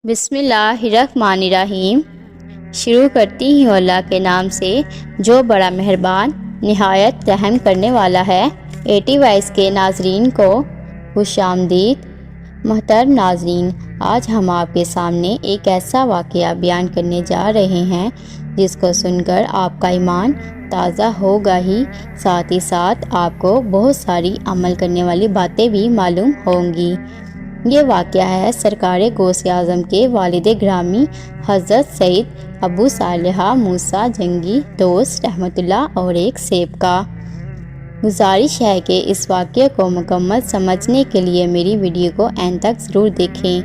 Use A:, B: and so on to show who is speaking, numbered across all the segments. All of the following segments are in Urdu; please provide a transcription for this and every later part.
A: بسم اللہ الرحمن الرحیم۔ شروع کرتی ہوں اللہ کے نام سے جو بڑا مہربان نہایت رحم کرنے والا ہے۔ ایٹی وائس کے ناظرین کو خوش آمدید۔ محترم ناظرین، آج ہم آپ کے سامنے ایک ایسا واقعہ بیان کرنے جا رہے ہیں جس کو سن کر آپ کا ایمان تازہ ہوگا ہی ساتھ آپ کو بہت ساری عمل کرنے والی باتیں بھی معلوم ہوں گی۔ یہ واقعہ ہے سرکار غوث اعظم کے والد گرامی حضرت سید ابو صالح موسیٰ جنگی دوست رحمۃ اللہ اور ایک سیب کا۔ گزارش ہے کہ اس واقعے کو مکمل سمجھنے کے لیے میری ویڈیو کو اینڈ تک ضرور دیکھیں۔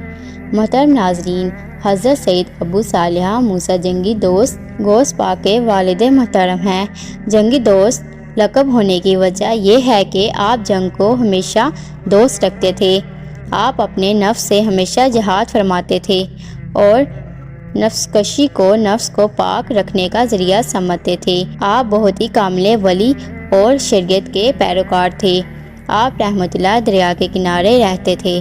A: محترم ناظرین، حضرت سید ابو صالح موسیٰ جنگی دوست غوث پاک کے والد محترم ہیں۔ جنگی دوست لقب ہونے کی وجہ یہ ہے کہ آپ جنگ کو ہمیشہ دوست رکھتے تھے۔ آپ اپنے نفس سے ہمیشہ جہاد فرماتے تھے اور نفس کشی کو نفس کو پاک رکھنے کا ذریعہ سمجھتے تھے۔ آپ بہت ہی کامل ولی اور شریعت کے پیروکار تھے۔ آپ رحمت اللہ دریا کے کنارے رہتے تھے۔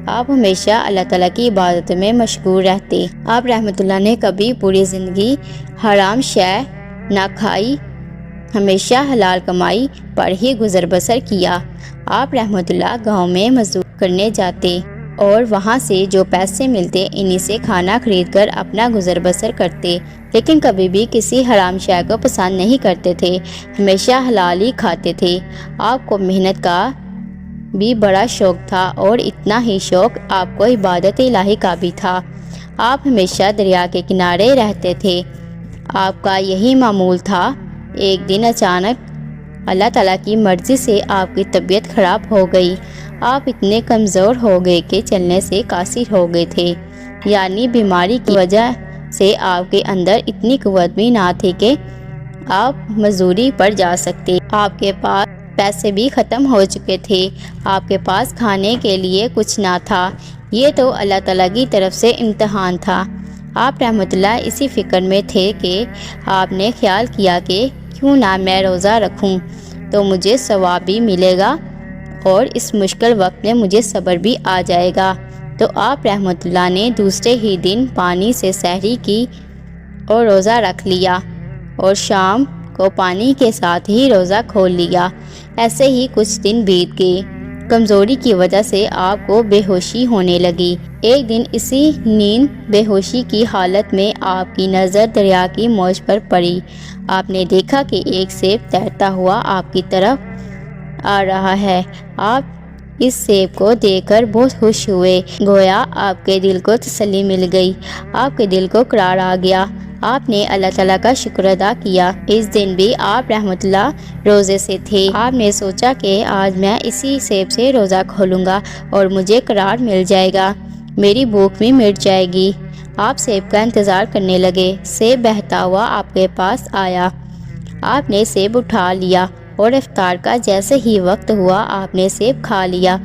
A: آپ ہمیشہ اللہ تعالیٰ کی عبادت میں مشغول رہتے۔ آپ رحمت اللہ نے کبھی پوری زندگی حرام شے نہ کھائی، ہمیشہ حلال کمائی پر ہی گزر بسر کیا۔ آپ رحمت اللہ گاؤں میں مزدور کرنے جاتے اور وہاں سے جو پیسے ملتے انہی سے کھانا خرید کر اپنا گزر بسر کرتے، لیکن کبھی بھی کسی حرام شے کو پسند نہیں کرتے تھے، ہمیشہ حلال ہی کھاتے تھے۔ آپ کو محنت کا بھی بڑا شوق تھا اور اتنا ہی شوق آپ کو عبادت الہی کا بھی تھا۔ آپ ہمیشہ دریا کے کنارے رہتے تھے۔ آپ کا یہی معمول تھا۔ ایک دن اچانک اللہ تعالیٰ کی مرضی سے آپ کی طبیعت خراب ہو گئی۔ آپ اتنے کمزور ہو گئے کہ چلنے سے قاصر ہو گئے تھے، یعنی بیماری کی وجہ سے آپ کے اندر اتنی قوت بھی نہ تھی کہ آپ مزدوری پر جا سکتے۔ آپ کے پاس پیسے بھی ختم ہو چکے تھے۔ آپ کے پاس کھانے کے لیے کچھ نہ تھا۔ یہ تو اللہ تعالیٰ کی طرف سے امتحان تھا۔ آپ رحمت اللہ اسی فکر میں تھے کہ آپ نے خیال کیا کہ کیوں نہ میں روزہ رکھوں تو مجھے ثواب بھی ملے گا اور اس مشکل وقت میں مجھے صبر بھی آ جائے گا۔ تو آپ رحمت اللہ نے دوسرے ہی دن پانی سے سحری کی اور روزہ رکھ لیا اور شام کو پانی کے ساتھ ہی روزہ کھول لیا۔ ایسے ہی کچھ دن بیت گئے۔ کمزوری کی وجہ سے آپ کو بے ہوشی ہونے لگی۔ ایک دن اسی نیند بے ہوشی کی حالت میں آپ کی نظر دریا کی موج پر پڑی۔ آپ نے دیکھا کہ ایک سیب تیرتا ہوا آپ کی طرف آ رہا ہے۔ آپ اس سیب کو دیکھ کر بہت خوش ہوئے، گویا آپ کے دل کو تسلی مل گئی، آپ کے دل کو قرار آ گیا۔ آپ نے اللہ تعالیٰ کا شکر ادا کیا۔ اس دن بھی آپ رحمت اللہ روزے سے تھے۔ آپ نے سوچا کہ آج میں اسی سیب سے روزہ کھولوں گا اور مجھے قرار مل جائے گا، میری بھوک بھی مٹ جائے گی۔ آپ سیب کا انتظار کرنے لگے۔ سیب بہتا ہوا آپ کے پاس آیا۔ آپ نے سیب اٹھا لیا اور افطار کا جیسے ہی وقت ہوا آپ نے سیب کھا لیا۔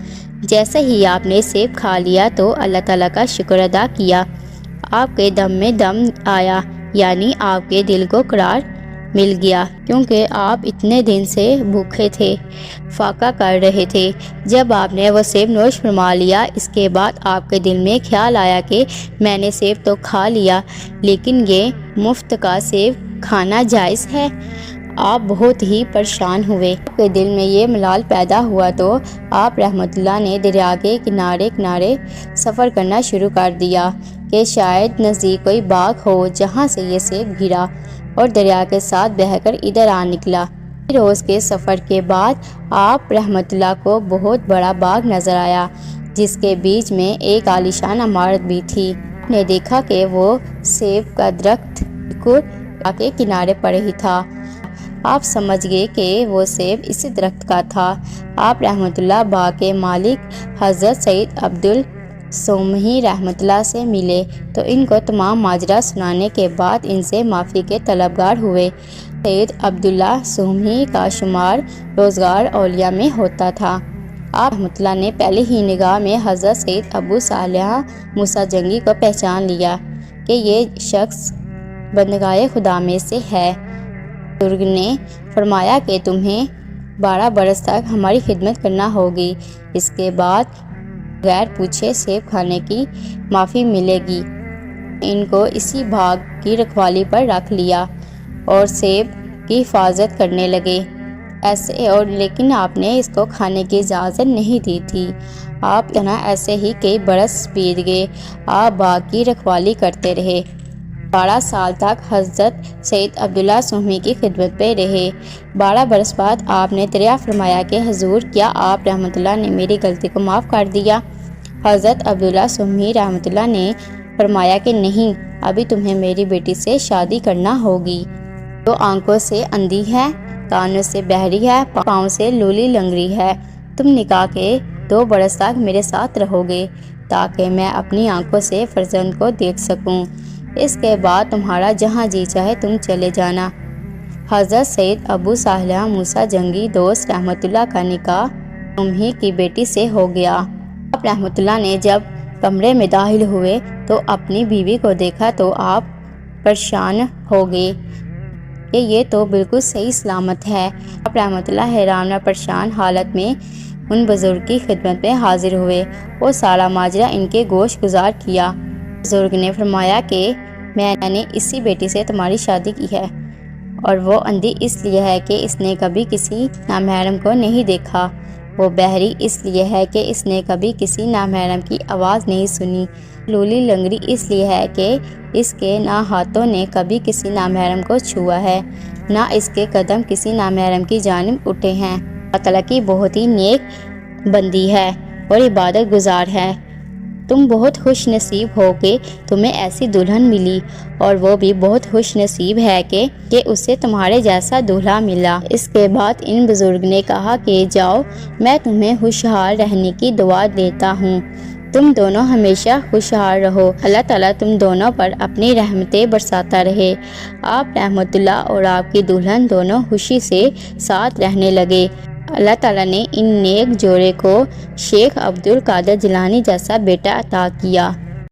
A: جیسے ہی آپ نے سیب کھا لیا تو اللہ تعالیٰ کا شکر ادا کیا۔ آپ کے دم میں دم آیا، یعنی آپ کے دل کو قرار مل گیا، کیونکہ آپ اتنے دن سے بھوکے تھے، فاقہ کر رہے تھے۔ جب آپ نے وہ سیب نوش فرما لیا، اس کے بعد آپ کے دل میں خیال آیا کہ میں نے سیب تو کھا لیا، لیکن یہ مفت کا سیب کھانا جائز ہے؟ آپ بہت ہی پریشان ہوئے۔ آپ کے دل میں یہ ملال پیدا ہوا تو آپ رحمت اللہ نے دریا کے کنارے سفر کرنا شروع کر دیا کہ شاید نزدیک کوئی باغ ہو جہاں سے یہ سیب گرا اور دریا کے ساتھ بہہ کر ادھر آ نکلا۔ روز کے سفر کے بعد آپ رحمت اللہ کو بہت بڑا باغ نظر آیا جس کے بیچ میں ایک عالیشان عمارت بھی تھی۔ آپ نے دیکھا کہ وہ سیب کا درخت بالکل کے کنارے پر ہی تھا۔ آپ سمجھ گئے کہ وہ سیب اسی درخت کا تھا۔ آپ رحمت اللہ باغ کے مالک حضرت سید عبدالسومحی رحمت اللہ سے ملے تو ان کو تمام ماجرا سنانے کے بعد ان سے معافی کے طلبگار ہوئے۔ سید عبداللہ سومحی کا شمار روزگار اولیاء میں ہوتا تھا۔ آپ رحمت اللہ نے پہلے ہی نگاہ میں حضرت سید ابو صالح موسیٰ جنگی کو پہچان لیا کہ یہ شخص بندگائے خدا میں سے ہے۔ بزرگ نے فرمایا کہ تمہیں 12 برس تک ہماری خدمت کرنا ہوگی، اس کے بعد غیر پوچھے سیب کھانے کی معافی ملے گی۔ ان کو اسی باغ کی رکھوالی پر رکھ لیا اور سیب کی حفاظت کرنے لگے۔ لیکن آپ نے اس کو کھانے کی اجازت نہیں دی تھی۔ آپ ایسے ہی کئی برس بیت گئے۔ آپ باغ کی رکھوالی کرتے رہے۔ 12 سال تک حضرت سید عبداللہ سومی کی خدمت میں رہے۔ 12 برس بعد آپ نے دریافت فرمایا کہ حضور، کیا آپ رحمۃ اللہ نے میری غلطی کو معاف کر دیا؟ حضرت عبداللہ سومی رحمۃ اللہ نے فرمایا کہ نہیں، ابھی تمہیں میری بیٹی سے شادی کرنا ہوگی، جو آنکھوں سے اندھی ہے، کانوں سے بہری ہے، پاؤں سے لولی لنگڑی ہے۔ تم نکاح کے 2 برس تک میرے ساتھ رہو گے تاکہ میں اپنی آنکھوں سے فرزند کو دیکھ سکوں۔ اس کے بعد تمہارا جہاں جی چاہے تم چلے جانا۔ حضرت سید ابو صالح موسیٰ جنگی دوست رحمۃ اللہ کا نکاح سومی کی بیٹی سے ہو گیا۔ آپ رحمۃ اللہ نے جب کمرے میں داخل ہوئے تو اپنی بیوی کو دیکھا تو آپ پریشان ہو گئے کہ یہ تو بالکل صحیح سلامت ہے۔ آپ رحمۃ اللہ حیران و پریشان حالت میں ان بزرگ کی خدمت میں حاضر ہوئے اور سارا ماجرا ان کے گوش گزار کیا۔ بزرگ نے فرمایا کہ میں نے اسی بیٹی سے تمہاری شادی کی ہے، اور وہ اندھی اس لیے ہے کہ اس نے کبھی کسی نامحرم کو نہیں دیکھا، وہ بہری اس لیے ہے کہ اس نے کبھی کسی نامحرم کی آواز نہیں سنی، لولی لنگڑی اس لیے ہے کہ اس کے نہ ہاتھوں نے کبھی کسی نامحرم کو چھوا ہے، نہ اس کے قدم کسی نامحرم کی جانب اٹھے ہیں۔ اللہ تعالیٰ کی بہت ہی نیک بندی ہے اور عبادت گزار ہے۔ تم بہت خوش نصیب ہو کہ تمہیں ایسی دلہن ملی، اور وہ بھی بہت خوش نصیب ہے کہ اسے تمہارے جیسا دولہا ملا۔ اس کے بعد ان بزرگ نے کہا کہ جاؤ، میں تمہیں خوشحال رہنے کی دعا دیتا ہوں، تم دونوں ہمیشہ خوشحال رہو، اللہ تعالیٰ تم دونوں پر اپنی رحمتیں برساتا رہے۔ آپ رحمۃ اللہ اور آپ کی دلہن دونوں خوشی سے ساتھ رہنے لگے۔ اللہ تعالیٰ نے ان نیک جوڑے کو شیخ عبد القادر جیلانی جیسا بیٹا عطا کیا۔